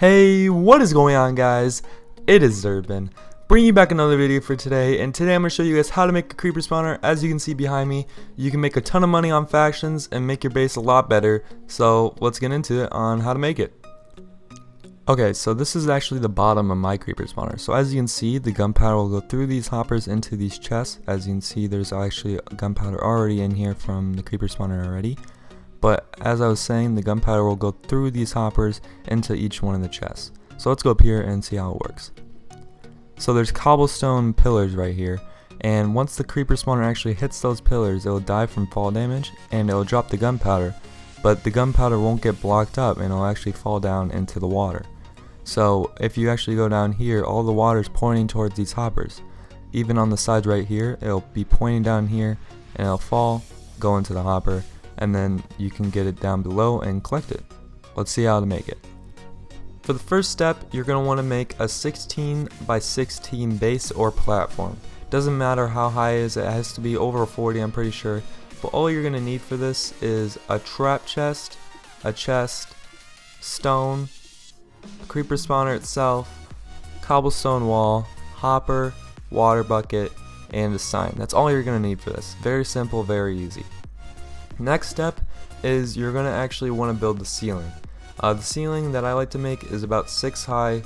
Hey, what is going on, guys? It is Zerbin, bringing you back another video for today, and today I'm going to show you guys how to make a creeper spawner. As you can see behind me, you can make a ton of money on factions and make your base a lot better, so let's get into it on how to make it. Okay, so this is actually the bottom of my creeper spawner. So as you can see, the gunpowder will go through these hoppers into these chests. As you can see, there's actually gunpowder already in here from the creeper spawner already. But as I was saying, the gunpowder will go through these hoppers into each one of the chests. So let's go up here and see how it works. So there's cobblestone pillars right here, and once the creeper spawner actually hits those pillars, it will die from fall damage and it will drop the gunpowder, but the gunpowder won't get blocked up and it'll actually fall down into the water. So if you actually go down here, all the water is pointing towards these hoppers. Even on the sides right here, it'll be pointing down here and it'll fall, go into the hopper, and then you can get it down below and collect it. Let's see how to make it. For the first step, you're going to want to make a 16 by 16 base or platform. Doesn't matter how high it is, it has to be over 40, I'm pretty sure. But all you're going to need for this is a trap chest, a chest, stone, a creeper spawner itself, cobblestone wall, hopper, water bucket, and a sign. That's all you're going to need for this. Very simple, very easy. Next step is you're going to actually want to build the ceiling. The ceiling that I like to make is about 6 high,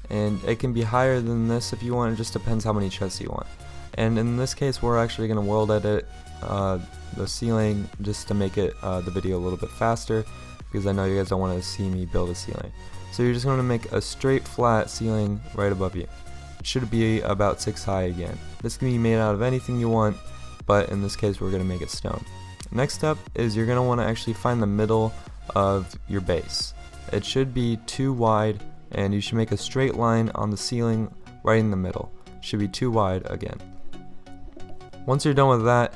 and it can be higher than this if you want. It just depends how many chests you want. And in this case, we're actually going to world edit the ceiling just to make it the video a little bit faster, because I know you guys don't want to see me build a ceiling. So you're just going to make a straight flat ceiling right above you. It should be about 6 high again. This can be made out of anything you want, but in this case we're going to make it stone. Next step is you're going to want to actually find the middle of your base. It should be 2 wide, and you should make a straight line on the ceiling right in the middle. It should be 2 wide again. Once you're done with that,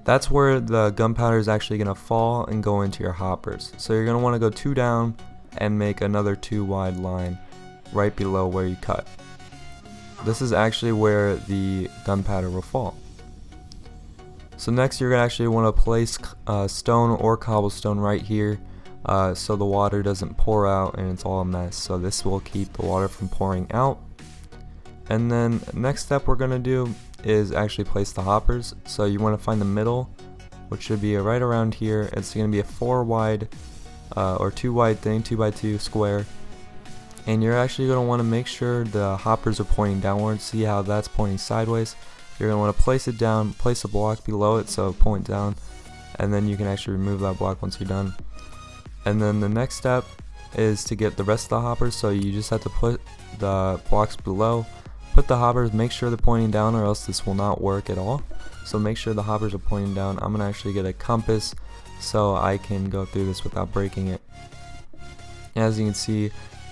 that's where the gunpowder is actually going to fall and go into your hoppers. So you're going to want to go 2 down and make another 2 wide line right below where you cut. This is actually where the gunpowder will fall. So next you're going to actually want to place stone or cobblestone right here, so the water doesn't pour out and it's all a mess. So this will keep the water from pouring out. And then next step we're going to do is actually place the hoppers. So you want to find the middle, which should be right around here. It's going to be a 4 wide or 2 wide thing, 2 by 2 square. And you're actually going to want to make sure the hoppers are pointing downwards. See how that's pointing sideways? You're going to want to place it down, place a block below it so point down, and then you can actually remove that block once you're done. And then the next step is to get the rest of the hoppers, so you just have to put the blocks below, put the hoppers, make sure they're pointing down or else this will not work at all. So make sure the hoppers are pointing down. I'm going to actually get a compass so I can go through this without breaking it. As you can see,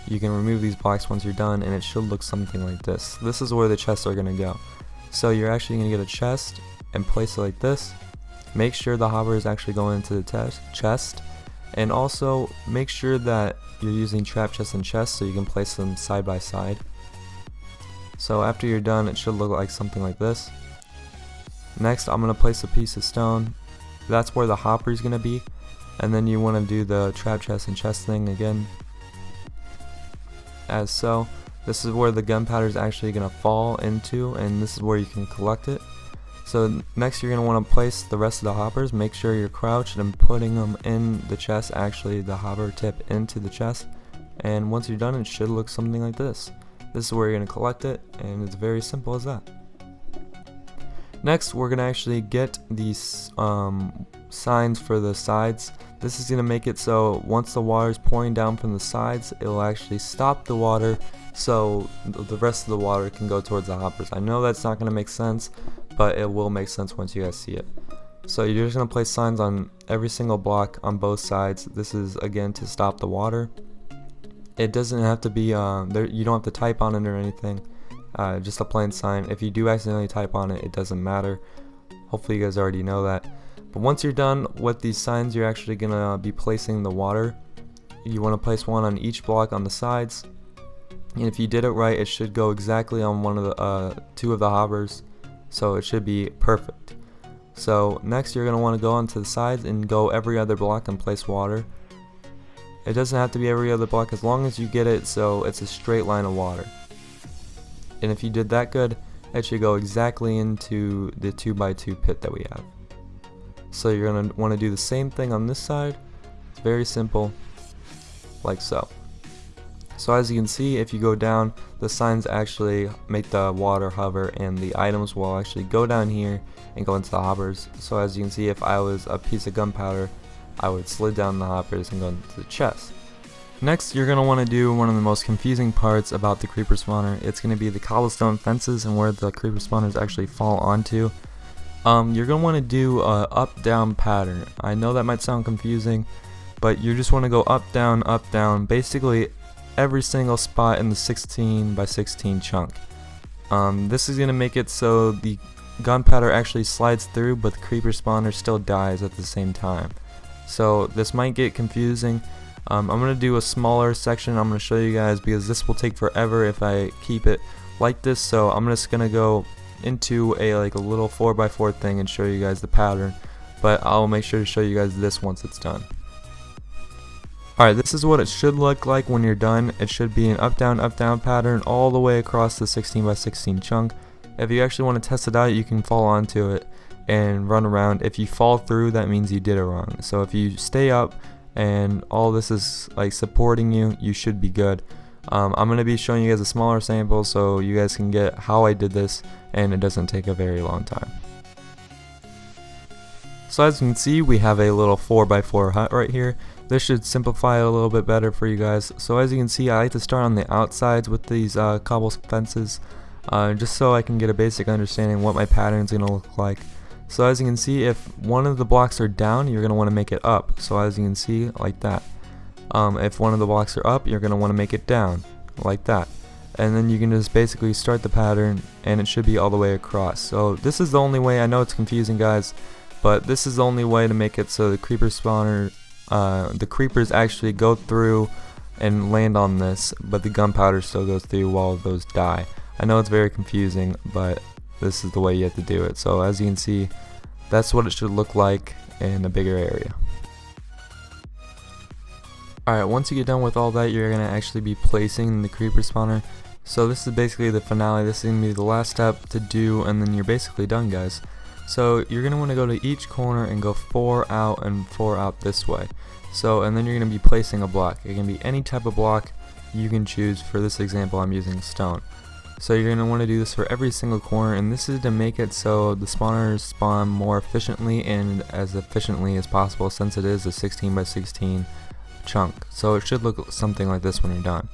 you can remove these blocks once you're done, and it should look something like this. This is where the chests are going to go. So you're actually going to get a chest and place it like this. Make sure the hopper is actually going into the chest, and also make sure that you're using trap chests and chests so you can place them side by side. So after you're done, it should look like something like this. Next, I'm going to place a piece of stone. That's where the hopper is going to be, and then you want to do the trap chest and chest thing again, as so. This is where the gunpowder is actually going to fall into, and this is where you can collect it. So next you're going to want to place the rest of the hoppers. Make sure you're crouched and putting them in the chest, actually the hopper tip into the chest. And once you're done, it should look something like this. This is where you're going to collect it, and it's very simple as that. Next we're going to actually get these signs for the sides. This is going to make it so once the water is pouring down from the sides, it will actually stop the water so the rest of the water can go towards the hoppers. I know that's not going to make sense, but it will make sense once you guys see it. So you're just going to place signs on every single block on both sides. This is again to stop the water. It doesn't have to be there, you don't have to type on it or anything, just a plain sign. If you do accidentally type on it, it doesn't matter. Hopefully you guys already know that. But once you're done with these signs, you're actually going to be placing the water. You want to place one on each block on the sides. And if you did it right, it should go exactly on one of the 2 of the hoppers. So it should be perfect. So next you're going to want to go onto the sides and go every other block and place water. It doesn't have to be every other block as long as you get it so it's a straight line of water. And if you did that good, it should go exactly into the 2x2 pit that we have. So you're going to want to do the same thing on this side. It's very simple, like so. So as you can see, if you go down, the signs actually make the water hover, and the items will actually go down here and go into the hoppers. So as you can see, if I was a piece of gunpowder, I would slid down the hoppers and go into the chest. Next, you're going to want to do one of the most confusing parts about the creeper spawner. It's going to be the cobblestone fences and where the creeper spawners actually fall onto. You're going to want to do a up-down pattern. I know that might sound confusing, but you just want to go up, down, basically every single spot in the 16x16 chunk. This is going to make it so the gunpowder actually slides through, but the creeper spawner still dies at the same time. So this might get confusing. I'm going to do a smaller section I'm going to show you guys because this will take forever if I keep it like this. So I'm just going to go into a little 4x4 thing and show you guys the pattern, but I'll make sure to show you guys this once it's done. Alright, this is what it should look like when you're done. It should be an up down pattern all the way across the 16x16 chunk. If you actually want to test it out, you can fall onto it and run around. If you fall through, that means you did it wrong. So if you stay up and all this is like supporting you, you should be good. I'm going to be showing you guys a smaller sample so you guys can get how I did this, and it doesn't take a very long time. So as you can see, we have a little 4x4 hut right here. This should simplify it a little bit better for you guys. So as you can see, I like to start on the outsides with these cobble fences, just so I can get a basic understanding what my pattern is going to look like. So as you can see, if one of the blocks are down, you're going to want to make it up. So as you can see, like that. If one of the blocks are up, you're going to want to make it down, like that. And then you can just basically start the pattern, and it should be all the way across. So this is the only way. I know it's confusing, guys, but this is the only way to make it so the creeper spawner, the creepers actually go through and land on this, but the gunpowder still goes through while those die. I know it's very confusing, but this is the way you have to do it. So as you can see, that's what it should look like in a bigger area. Alright, once you get done with all that, you're going to actually be placing the creeper spawner. So this is basically the finale. This is going to be the last step to do, and then you're basically done, guys. So you're going to want to go to each corner and go 4 out and 4 out this way. So, and then you're going to be placing a block. It can be any type of block you can choose. For this example, I'm using stone. So you're going to want to do this for every single corner, and this is to make it so the spawners spawn more efficiently and as efficiently as possible, since it is a 16x16 chunk. So it should look something like this when you're done.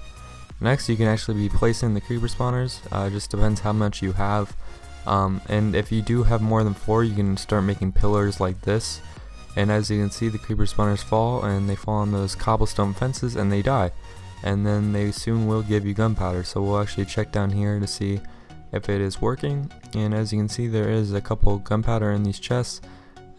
Next, you can actually be placing the creeper spawners. Just depends how much you have. And if you do have more than 4, you can start making pillars like this. And as you can see, the creeper spawners fall, and they fall on those cobblestone fences and they die. And then they soon will give you gunpowder. So we'll actually check down here to see if it is working. And as you can see, there is a couple gunpowder in these chests.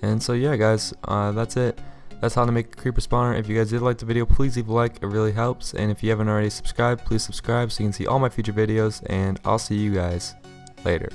And so yeah, guys, that's it. That's how to make a creeper spawner. If you guys did like the video, please leave a like, it really helps. And if you haven't already subscribed, please subscribe so you can see all my future videos, and I'll see you guys later.